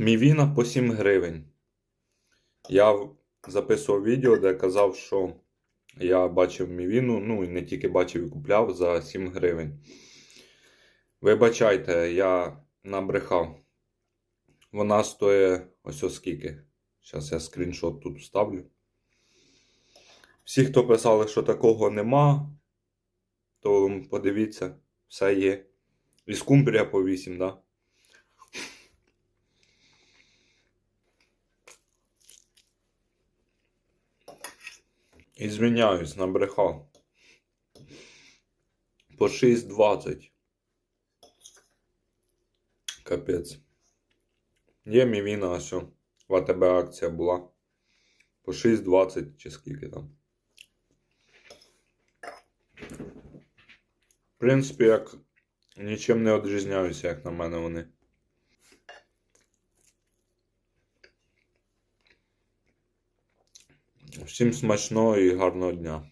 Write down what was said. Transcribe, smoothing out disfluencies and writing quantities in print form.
Мівіна по 7 гривень. Я записував відео, де казав, що я бачив мівіну, ну і не тільки бачив і купляв за 7 гривень. Вибачайте, я набрехав. Вона стоїть ось оскільки. Зараз я скріншот тут вставлю. Всі, хто писали, що такого нема, то подивіться, все є. І скумбрія по 8, да? І звиняюсь, набрехав. По 6,20. Капець. Є мівіна, ось в АТБ акція була. По 6,20 чи скільки там. В принципі, як нічим не відрізняються, як на мене вони. Всім смачного і гарного дня.